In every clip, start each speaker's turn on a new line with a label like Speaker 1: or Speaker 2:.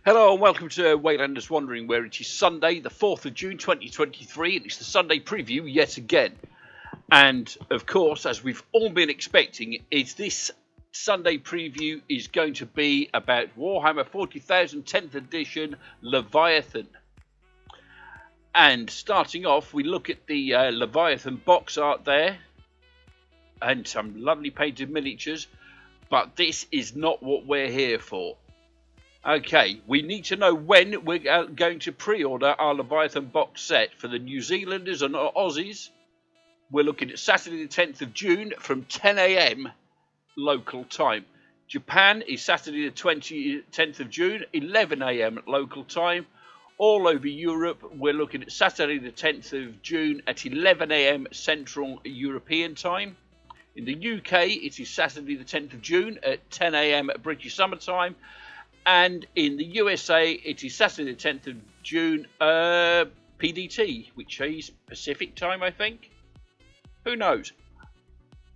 Speaker 1: Hello and welcome to Waylander's Wandering, where it is Sunday, the 4th of June 2023, and it's the Sunday preview yet again. And of course, as we've all been expecting, is this Sunday preview is going to be about Warhammer 40,000 10th edition Leviathan. And starting off, we look at the Leviathan box art there, and some lovely painted miniatures, but this is not what we're here for. Okay, we need to know when we're going to pre-order our Leviathan box set. For the New Zealanders and Aussies, we're looking at Saturday the 10th of June from 10 a.m. local time. Japan is Saturday the 10th of June, 11 a.m. local time. All over Europe, we're looking at Saturday the 10th of June at 11 a.m. Central European time. In the UK, it is Saturday the 10th of June at 10 a.m. British Summer Time. And in the USA, it is Saturday the 10th of June, PDT, which is Pacific time, I think. Who knows?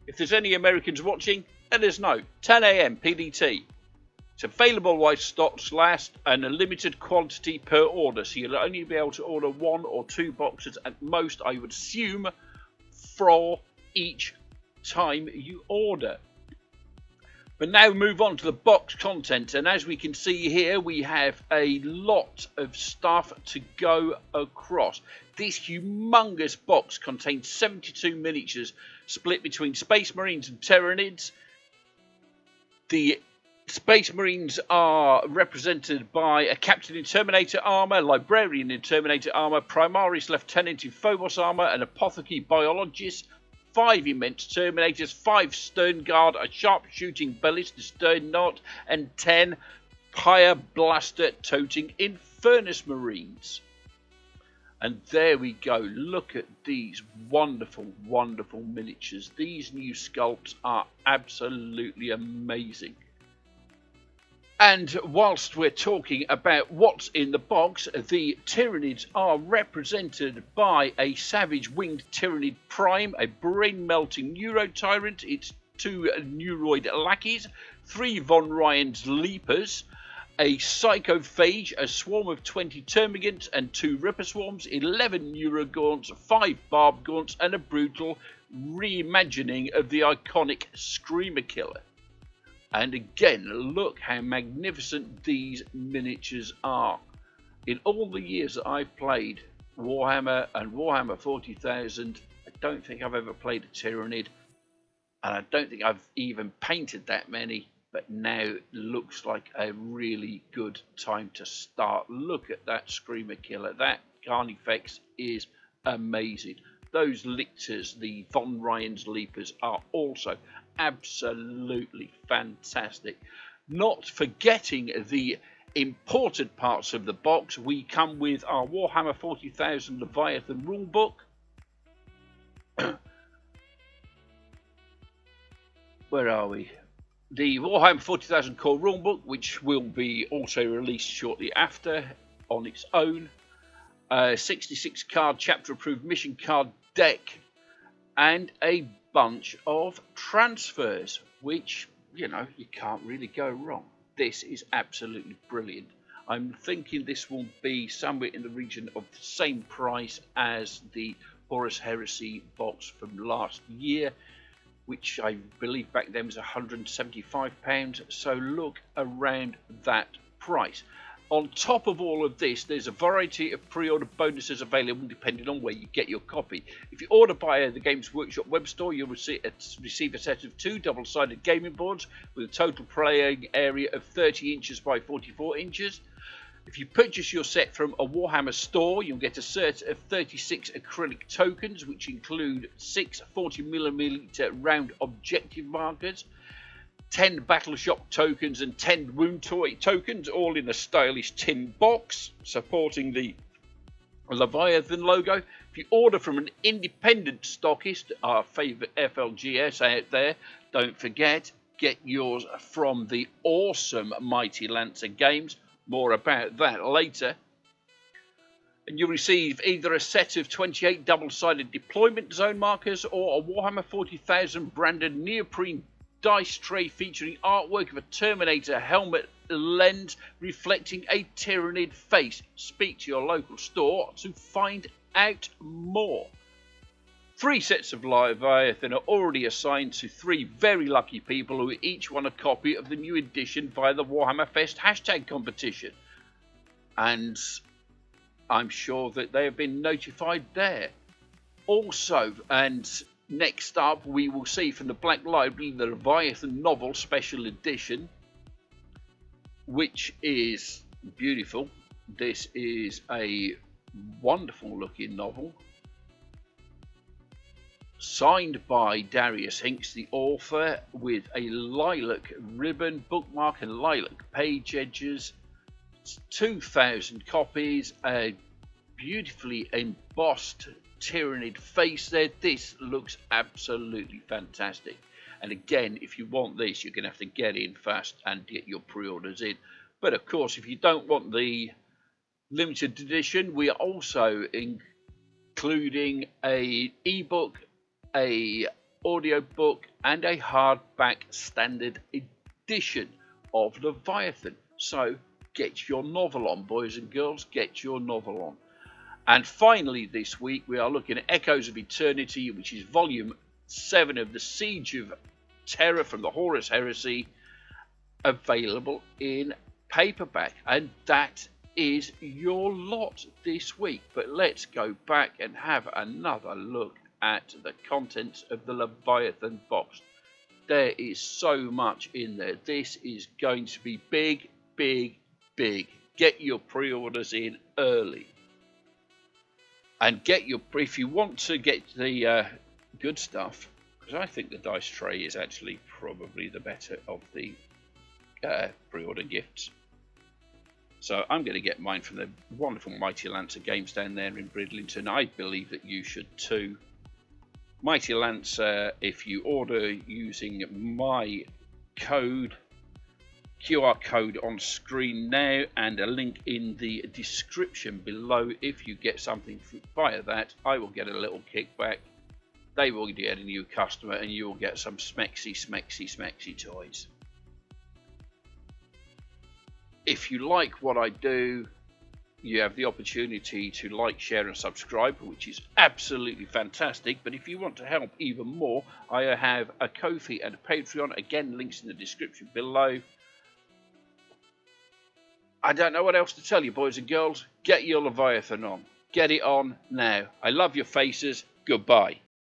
Speaker 1: If there's any Americans watching, let us know. 10 a.m. PDT. It's available while stocks last and a limited quantity per order. So you'll only be able to order 1 or 2 boxes at most, I would assume, for each time you order. But now move on to the box content, and as we can see here, we have a lot of stuff to go across. This humongous box contains 72 miniatures split between Space Marines and Tyranids. The Space Marines are represented by a Captain in Terminator armor, Librarian in Terminator armor, Primaris Lieutenant in Phobos armor, an Apothecary Biologist, 5 immense Terminators, 5 Stern Guard, a sharpshooting ballista Stern Knot, and 10 Pyre Blaster toting Infernus Marines. And there we go. Look at these wonderful, wonderful miniatures. These new sculpts are absolutely amazing. And whilst we're talking about what's in the box, the Tyranids are represented by a Savage Winged Tyranid Prime, a brain-melting Neuro Tyrant, its 2 Neuroid Lackeys, 3 Von Ryan's Leapers, a Psychophage, a swarm of 20 Termagants and 2 Ripper Swarms, 11 Neurogaunts, 5 Barb Gaunts, and a brutal reimagining of the iconic Screamer Killer. And again, look how magnificent these miniatures are. In all the years that I've played Warhammer and Warhammer 40,000, I don't think I've ever played a Tyranid. And I don't think I've even painted that many. But now looks like a really good time to start. Look at that Screamer Killer. That Carnifex is amazing. Those Lictors, the Von Ryan's Leapers, are also absolutely fantastic. Not forgetting the important parts of the box, we come with our Warhammer 40,000 Leviathan rulebook. Where are we? The Warhammer 40,000 core rulebook, which will be also released shortly after on its own. 66 card chapter approved mission card deck, and a bunch of transfers, which, you know, you can't really go wrong. This is absolutely brilliant. I'm thinking this will be somewhere in the region of the same price as the Horus Heresy box from last year, which I believe back then was £175. So look around that price. On top of all of this, there's a variety of pre-order bonuses available depending on where you get your copy. If you order via the Games Workshop web store, you'll receive a set of 2 double-sided gaming boards with a total playing area of 30 inches by 44 inches. If you purchase your set from a Warhammer store, you'll get a set of 36 acrylic tokens, which include 6 40mm round objective markers, 10 Battleshop tokens and 10 Wound Toy tokens, all in a stylish tin box supporting the Leviathan logo. If you order from an independent stockist, our favourite FLGS out there, don't forget, get yours from the awesome Mighty Lancer Games. More about that later. And you'll receive either a set of 28 double-sided deployment zone markers or a Warhammer 40,000 branded neoprene dice tray featuring artwork of a Terminator helmet lens reflecting a Tyranid face. Speak to your local store to find out more. 3 sets of Leviathan are already assigned to 3 very lucky people who each won a copy of the new edition via the Warhammer Fest hashtag competition. And I'm sure that they have been notified there. Also, and next up, we will see from the Black Library the Leviathan novel special edition, which is beautiful. This is a wonderful looking novel, signed by Darius Hinks, the author, with a lilac ribbon, bookmark and lilac page edges. It's 2,000 copies, a beautifully embossed Tyranid face there. This looks absolutely fantastic. And again, if you want this, you're going to have to get in fast and get your pre-orders in. But of course, if you don't want the limited edition, we are also including a ebook, a audiobook and a hardback standard edition of Leviathan. So get your novel on, boys and girls, get your novel on. And finally this week we are looking at Echoes of Eternity, which is volume 7 of the Siege of Terror from the Horus Heresy, available in paperback. And that is your lot this week. But let's go back and have another look at the contents of the Leviathan box. There is so much in there. This is going to be big, big, big. Get your pre-orders in early. And get your, if you want to get the good stuff, because I think the dice tray is actually probably the better of the pre-order gifts. So I'm going to get mine from the wonderful Mighty Lancer games down there in Bridlington. I believe that you should too. Mighty Lancer, if you order using my code, QR code on screen now, and a link in the description below, if you get something via that, I will get a little kickback. They will get a new customer, and you will get some smexy toys. If you like what I do, you have the opportunity to like, share and subscribe, which is absolutely fantastic. But if you want to help even more, I have a Ko-fi and a Patreon. Again, links in the description below. I don't know what else to tell you, boys and girls. Get your Leviathan on. Get it on now. I love your faces. Goodbye.